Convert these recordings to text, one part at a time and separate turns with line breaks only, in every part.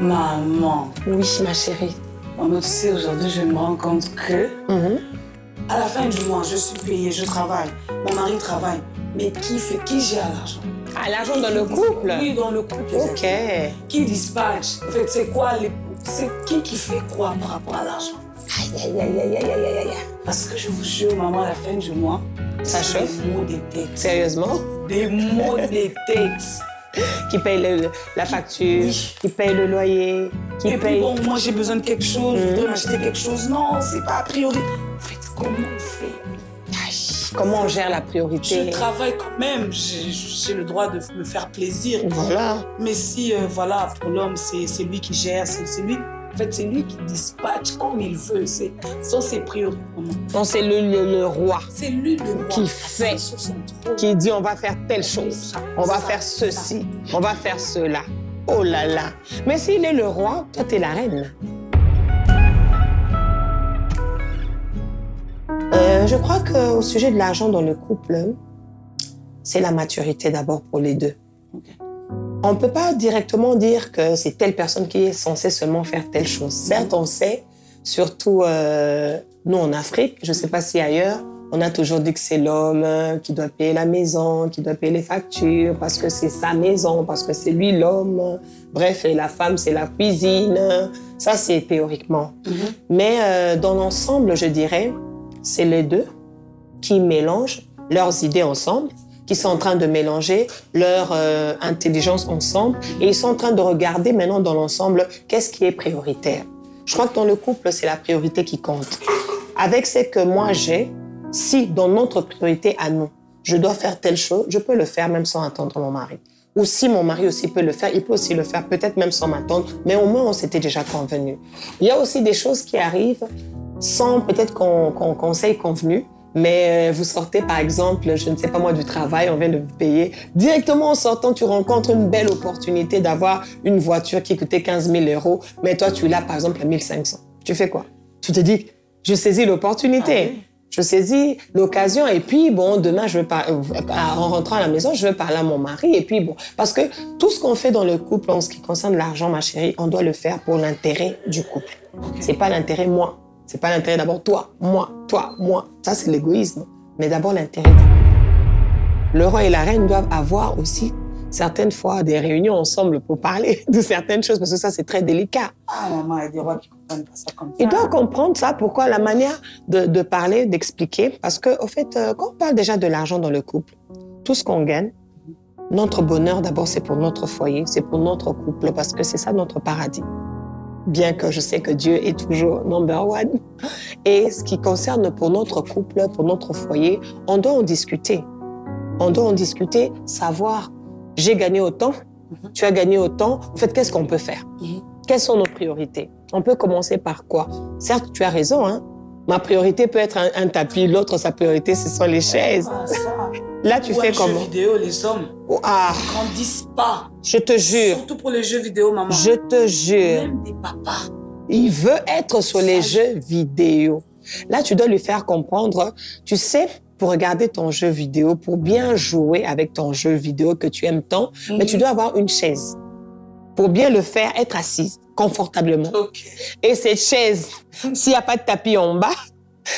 Maman.
Oui, ma chérie.
Maman, tu sais, aujourd'hui, je me rends compte que à la fin du mois, je suis payée, je travaille, mon mari travaille. Mais qui gère l'argent?
Ah, l'argent dans le couple?
Oui, dans le couple.
Ok.
Qui dispatche? En fait, c'est quoi c'est qui fait quoi par rapport à l'argent?
Aïe, aïe, aïe, aïe, aïe, aïe, aïe.
Parce que je vous jure, maman, à la fin du mois,
ça chauffe?
Des mots des têtes.
Sérieusement?
Des mots des têtes.
Qui paye la facture, oui. Qui paye le loyer, qui
et
paye...
puis bon, moi j'ai besoin de quelque chose, je voudrais m'acheter quelque chose. Non, c'est pas a priori. En fait, comment on fait?
Comment on gère la priorité?
Je travaille quand même, j'ai le droit de me faire plaisir.
Voilà.
Mais si, voilà, pour l'homme, c'est lui qui gère, c'est lui... En fait, c'est lui qui dispatche comme il veut. Ce sont ses priorités.
Non, c'est le roi.
C'est lui le roi.
Qui fait, qui dit on va faire telle chose, on va faire ceci, on va faire cela. Oh là là. Mais s'il est le roi, toi, t'es la reine. Je crois qu'au sujet de l'argent dans le couple, c'est la maturité d'abord pour les deux. Okay. On ne peut pas directement dire que c'est telle personne qui est censée seulement faire telle chose. Certes, on sait, surtout nous en Afrique, je ne sais pas si ailleurs, on a toujours dit que c'est l'homme qui doit payer la maison, qui doit payer les factures, parce que c'est sa maison, parce que c'est lui l'homme. Bref, et la femme, c'est la cuisine. Ça, c'est théoriquement. Mais dans l'ensemble, je dirais, c'est les deux qui mélangent leurs idées ensemble, qui sont en train de mélanger leur intelligence ensemble et ils sont en train de regarder maintenant dans l'ensemble qu'est-ce qui est prioritaire. Je crois que dans le couple, c'est la priorité qui compte. Avec ce que moi j'ai, si dans notre priorité à nous, je dois faire telle chose, je peux le faire même sans attendre mon mari. Ou si mon mari aussi peut le faire, il peut aussi le faire, peut-être même sans m'attendre, mais au moins on s'était déjà convenu. Il y a aussi des choses qui arrivent sans peut-être qu'on s'est convenu. Mais vous sortez, par exemple, je ne sais pas moi, du travail, on vient de vous payer. Directement en sortant, tu rencontres une belle opportunité d'avoir une voiture qui coûtait 15 000 €, mais toi, tu l'as, par exemple, à 1 500. Tu fais quoi? Tu te dis, je saisis l'opportunité, ah oui. Je saisis l'occasion, et puis, bon, demain, en rentrant à la maison, je vais parler à mon mari, et puis, bon, parce que tout ce qu'on fait dans le couple, en ce qui concerne l'argent, ma chérie, on doit le faire pour l'intérêt du couple. C'est pas l'intérêt moi. C'est pas l'intérêt d'abord toi, moi. Ça, c'est l'égoïsme. Mais d'abord l'intérêt. Le roi et la reine doivent avoir aussi certaines fois des réunions ensemble pour parler de certaines choses, parce que ça, c'est très délicat.
Ah, maman, il y a des rois qui ne comprennent pas ça comme ça.
Ils doivent comprendre ça, pourquoi la manière de parler, d'expliquer. Parce qu'au fait, quand on parle déjà de l'argent dans le couple, tout ce qu'on gagne, notre bonheur, d'abord, c'est pour notre foyer, c'est pour notre couple, parce que c'est ça notre paradis. Bien que je sais que Dieu est toujours number one. Et ce qui concerne pour notre couple, pour notre foyer, on doit en discuter. On doit en discuter, savoir, j'ai gagné autant, tu as gagné autant, en fait, qu'est-ce qu'on peut faire? Quelles sont nos priorités? On peut commencer par quoi? Certes, tu as raison, hein? Ma priorité peut être un tapis, l'autre, sa priorité, ce sont les chaises. Là, tu fais comment?
Jeux vidéo, les hommes ne grandissent pas.
Je te jure.
Surtout pour les jeux vidéo, maman.
Je te jure.
Même des papas.
Il veut être sur les jeux vidéo. Là, tu dois lui faire comprendre, tu sais, pour regarder ton jeu vidéo, pour bien jouer avec ton jeu vidéo que tu aimes tant, mais tu dois avoir une chaise. Pour bien le faire, être assise confortablement.
Okay.
Et cette chaise, s'il n'y a pas de tapis en bas,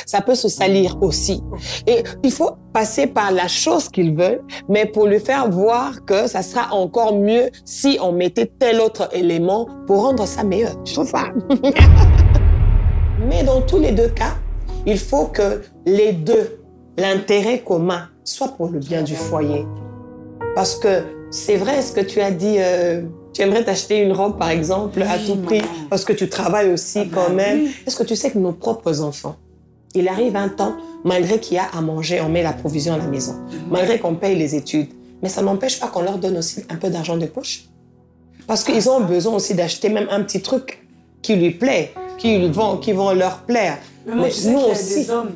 ça peut se salir aussi. Et il faut passer par la chose qu'ils veulent, mais pour lui faire voir que ça sera encore mieux si on mettait tel autre élément pour rendre ça meilleur. Tu trouves pas? Mais dans tous les deux cas, il faut que les deux, l'intérêt commun, soit pour le bien du foyer. Parce que c'est vrai ce que tu as dit, tu aimerais t'acheter une robe par exemple à tout prix, parce que tu travailles aussi quand même. Est-ce que tu sais que nos propres enfants, il arrive un temps, malgré qu'il y a à manger, on met la provision à la maison, malgré qu'on paye les études, mais ça n'empêche pas qu'on leur donne aussi un peu d'argent de poche. Parce qu'ils ont besoin aussi d'acheter même un petit truc qui lui plaît, qui vont leur plaire.
Mais moi, je sais qu'il y a des hommes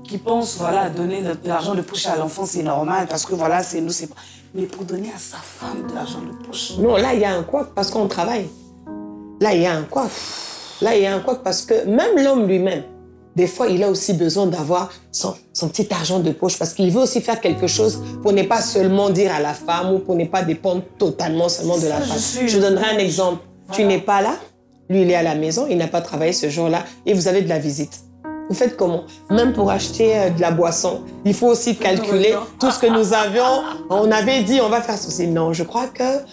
qui pensent, voilà, donner de l'argent de poche à l'enfant, c'est normal, parce que voilà, c'est nous, c'est pas... Mais pour donner à sa femme de l'argent de poche...
Non, là, il y a un couac parce qu'on travaille. Là, il y a un couac. Là, il y a un couac parce que même l'homme lui-même, des fois, il a aussi besoin d'avoir son petit argent de poche parce qu'il veut aussi faire quelque chose pour ne pas seulement dire à la femme ou pour ne pas dépendre totalement seulement de la femme. Je donnerai un exemple. Tu n'es pas là, lui, il est à la maison, il n'a pas travaillé ce jour-là, et vous avez de la visite. Vous faites comment? Même pour acheter de la boisson, il faut aussi calculer tout ce que nous avions. On avait dit, on va faire ceci. Non, je crois que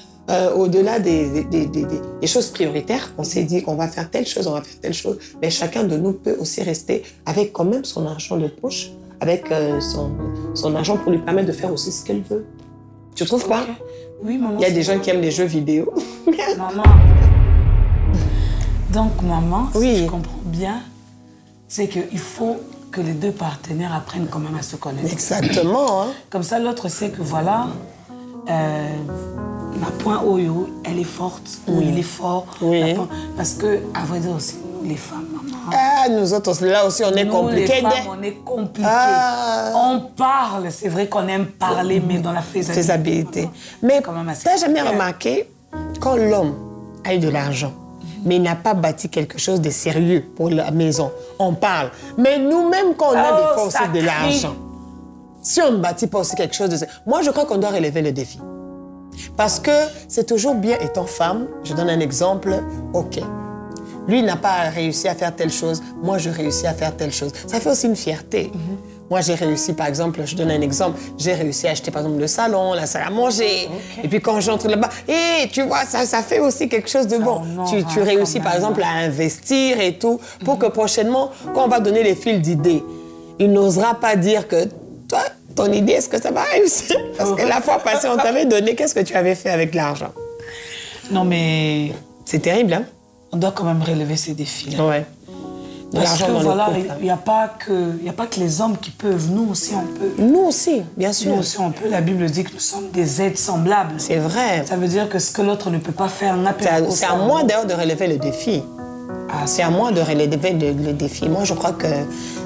au-delà des choses prioritaires, on s'est dit qu'on va faire telle chose, on va faire telle chose, mais chacun de nous peut aussi rester avec quand même son argent de poche, avec son argent pour lui permettre de faire aussi ce qu'elle veut. Tu trouves pas?
Oui, maman.
Il y a des gens qui aiment les jeux vidéo.
Maman. Donc, maman,
oui.
si je comprends bien, c'est qu'il faut que les deux partenaires apprennent quand même à se connaître.
Exactement. Hein?
Comme ça, l'autre sait que voilà, ma point Oyo, elle est forte, ou il est fort.
Oui.
Parce que, à vrai dire aussi, nous, les femmes, maman.
Ah, nous autres, là aussi, on est compliqués.
Nous, les femmes, on est compliqués. On parle, c'est vrai qu'on aime parler, mais dans la faisabilité.
Mais tu n'as jamais remarqué, quand l'homme a eu de l'argent, mais il n'a pas bâti quelque chose de sérieux pour la maison. On parle. Mais nous-mêmes, quand on a des fois aussi de l'argent, si on ne bâtit pas aussi quelque chose de sérieux, moi, je crois qu'on doit relever le défi. Parce que c'est toujours bien, étant femme, je donne un exemple, ok. Lui n'a pas réussi à faire telle chose, moi, je réussis à faire telle chose. Ça fait aussi une fierté. Moi, j'ai réussi, par exemple, je donne un exemple, j'ai réussi à acheter, par exemple, le salon, la salle à manger. Et puis, quand j'entre là-bas, tu vois, ça fait aussi quelque chose de bon. Tu réussis, par exemple, à investir et tout, pour que prochainement, quand on va donner les fils d'idées, il n'osera pas dire que, toi, ton idée, est-ce que ça va réussir? Parce que la fois passée, on t'avait donné, qu'est-ce que tu avais fait avec l'argent?
Non, mais...
C'est terrible, hein?
On doit quand même relever ces défis. Hein.
Ouais.
Parce que voilà, il n'y a pas que les hommes qui peuvent, nous aussi on peut.
Nous aussi, bien sûr.
Nous aussi on peut. La Bible dit que nous sommes des êtres semblables.
C'est vrai.
Ça veut dire que ce que l'autre ne peut pas faire, on a pu.
C'est à moi d'ailleurs de relever le défi. C'est à moi de relever le défi. Moi, je crois que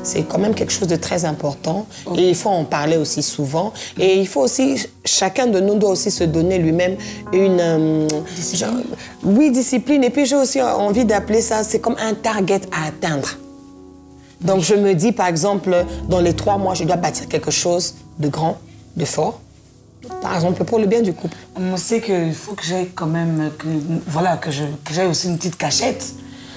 c'est quand même quelque chose de très important. Et il faut en parler aussi souvent. Et il faut aussi, chacun de nous doit aussi se donner lui-même une...
discipline.
Oui, discipline. Et puis, j'ai aussi envie d'appeler ça, c'est comme un target à atteindre. Donc, je me dis, par exemple, dans les 3 mois, je dois bâtir quelque chose de grand, de fort. Par exemple, pour le bien du couple.
On sait qu'il faut que j'aille quand même, que j'aille aussi une petite cachette.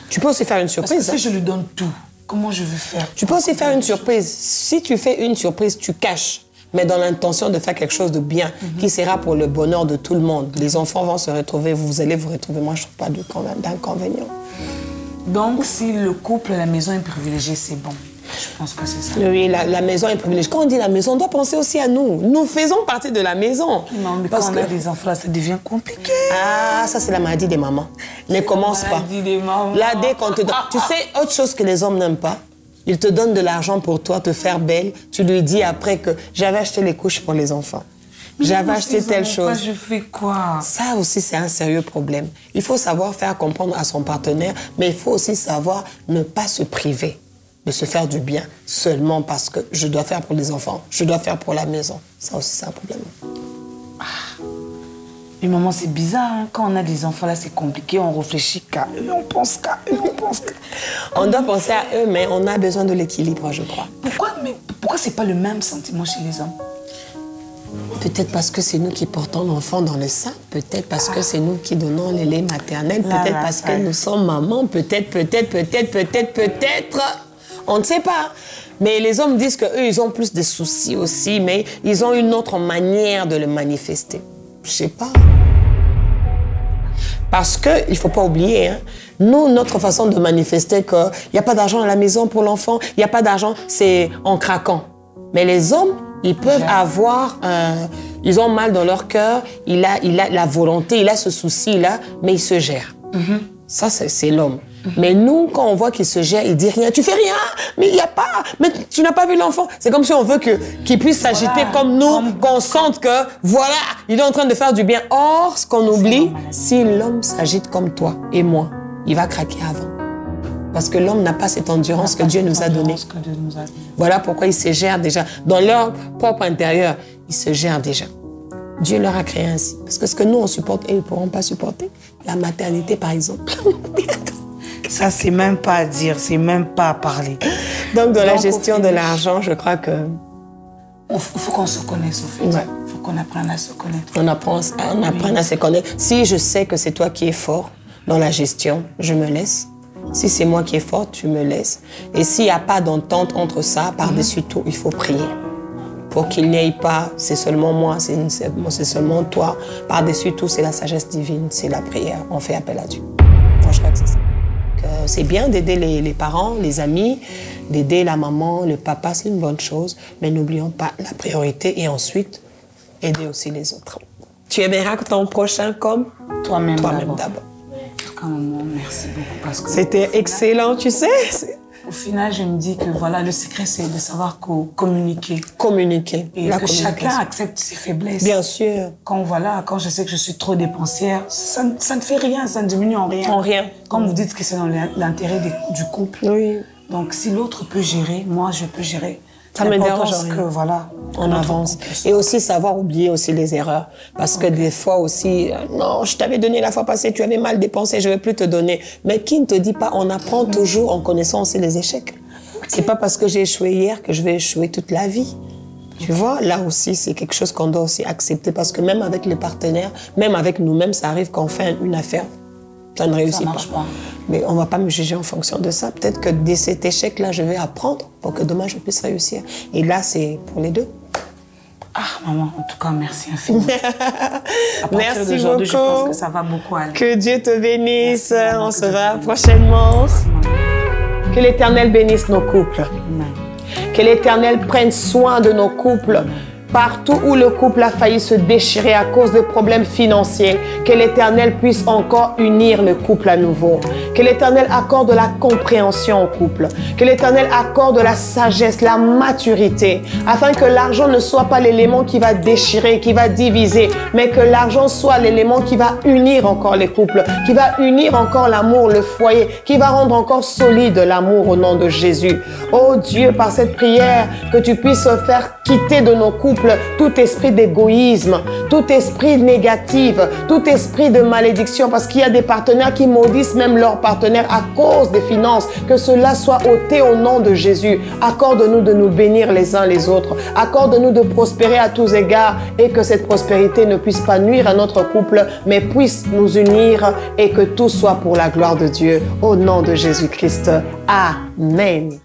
Tu peux aussi faire une surprise.
Parce que si je lui donne tout, comment je vais faire?
Tu peux aussi faire une surprise. Si tu fais une surprise, tu caches, mais dans l'intention de faire quelque chose de bien, qui sera pour le bonheur de tout le monde. Les enfants vont se retrouver, vous allez vous retrouver. Moi, je ne trouve pas d'inconvénient.
Donc, si le couple, la maison est privilégiée, c'est bon. Je pense que c'est ça.
Oui, la maison est privilégiée. Quand on dit la maison, on doit penser aussi à nous. Nous faisons partie de la maison.
Non, mais quand on a des enfants, là, ça devient compliqué.
Ah, ça, c'est la maladie des mamans. Ne commence pas.
La maladie des mamans.
Là, dès qu'on te donne... Tu sais, autre chose que les hommes n'aiment pas, ils te donnent de l'argent pour toi, te faire belle. Tu lui dis après que j'avais acheté les couches pour les enfants. J'avais acheté telle chose.
Je fais quoi?
Ça aussi, c'est un sérieux problème. Il faut savoir faire comprendre à son partenaire, mais il faut aussi savoir ne pas se priver de se faire du bien seulement parce que je dois faire pour les enfants, je dois faire pour la maison. Ça aussi, c'est un problème.
Mais maman, c'est bizarre, hein? Quand on a des enfants, là, c'est compliqué. On réfléchit qu'à eux, on pense qu'à eux, on pense qu'à...
On doit penser à eux, mais on a besoin de l'équilibre, je crois.
Pourquoi c'est pas le même sentiment chez les hommes?
Peut-être parce que c'est nous qui portons l'enfant dans le sein, peut-être parce que c'est nous qui donnons les laits maternels, peut-être parce que nous sommes mamans, peut-être. On ne sait pas. Mais les hommes disent qu'eux, ils ont plus de soucis aussi, mais ils ont une autre manière de le manifester. Je ne sais pas. Parce qu'il ne faut pas oublier, hein, nous, notre façon de manifester qu'il n'y a pas d'argent à la maison pour l'enfant, il n'y a pas d'argent, c'est en craquant. Mais les hommes, ils peuvent avoir, ils ont mal dans leur cœur, il a la volonté, il a ce souci-là, mais il se gère. Ça, c'est l'homme. Mais nous, quand on voit qu'il se gère, il dit rien. Tu fais rien, mais il n'y a pas. Mais tu n'as pas vu l'enfant. C'est comme si on veut qu'il puisse s'agiter comme nous, qu'on sente que, voilà, il est en train de faire du bien. Or, ce qu'on oublie, si l'homme s'agite comme toi et moi, il va craquer avant. Parce que l'homme n'a pas cette endurance que Dieu nous a donnée. Voilà pourquoi il se gère déjà. Dans leur propre intérieur, ils se gèrent déjà. Dieu leur a créé ainsi. Parce que ce que nous, on supporte, ils ne pourront pas supporter. La maternité, par exemple.
Ça, c'est même pas à dire, c'est même pas à parler.
Donc, dans la gestion de l'argent, je crois que...
Il faut qu'on se connaisse, en fait. Il faut qu'on apprenne à se connaître.
On apprenne à se connaître. Si je sais que c'est toi qui es fort, dans la gestion, je me laisse. Si c'est moi qui est forte, tu me laisses. Et s'il n'y a pas d'entente entre ça, par-dessus tout, il faut prier. Pour qu'il n'y ait pas, c'est seulement moi, c'est seulement toi. Par-dessus tout, c'est la sagesse divine, c'est la prière. On fait appel à Dieu. Moi, je crois que c'est ça. C'est bien d'aider les parents, les amis, d'aider la maman, le papa, c'est une bonne chose. Mais n'oublions pas la priorité et ensuite, aider aussi les autres. Tu aimeras que ton prochain comme
toi-même
d'abord.
En tout cas, maman, merci beaucoup. Parce que
c'était excellent, tu sais.
Au final, je me dis que voilà, le secret, c'est de savoir communiquer.
Communiquer.
Et que chacun accepte ses faiblesses.
Bien sûr.
Quand je sais que je suis trop dépensière, ça ne fait rien, ça ne diminue en rien.
En rien.
Comme vous dites que c'est dans l'intérêt du couple.
Oui.
Donc, si l'autre peut gérer, moi, je peux gérer.
Ça me dérange rien.
Que, voilà,
on avance. Et aussi savoir oublier aussi les erreurs. Parce que des fois aussi, non, je t'avais donné la fois passée, tu avais mal dépensé, je ne vais plus te donner. Mais qui ne te dit pas, on apprend toujours en connaissant aussi les échecs. C'est pas parce que j'ai échoué hier que je vais échouer toute la vie. Tu vois, là aussi, c'est quelque chose qu'on doit aussi accepter. Parce que même avec les partenaires, même avec nous-mêmes, ça arrive qu'on fait une affaire. Ça ne réussit pas. Mais on ne va pas me juger en fonction de ça. Peut-être que de cet échec-là, je vais apprendre pour que demain, je puisse réussir. Et là, c'est pour les deux.
Ah, maman, en tout cas, merci infiniment.
Merci beaucoup.
Je pense que ça va beaucoup aller.
Que Dieu te bénisse. Merci, on se verra prochainement. Que l'Éternel bénisse nos couples. Amen. Que l'Éternel prenne soin de nos couples. Amen. Partout où le couple a failli se déchirer à cause de problèmes financiers, que l'Éternel puisse encore unir le couple à nouveau. Que l'Éternel accorde la compréhension au couple. Que l'Éternel accorde la sagesse, la maturité, afin que l'argent ne soit pas l'élément qui va déchirer, qui va diviser, mais que l'argent soit l'élément qui va unir encore les couples, qui va unir encore l'amour, le foyer, qui va rendre encore solide l'amour au nom de Jésus. Oh Dieu, par cette prière, que tu puisses faire quitter de nos couples tout esprit d'égoïsme, tout esprit négatif, tout esprit de malédiction, parce qu'il y a des partenaires qui maudissent même leurs partenaires à cause des finances. Que cela soit ôté au nom de Jésus. Accorde-nous de nous bénir les uns les autres. Accorde-nous de prospérer à tous égards et que cette prospérité ne puisse pas nuire à notre couple, mais puisse nous unir et que tout soit pour la gloire de Dieu. Au nom de Jésus-Christ. Amen.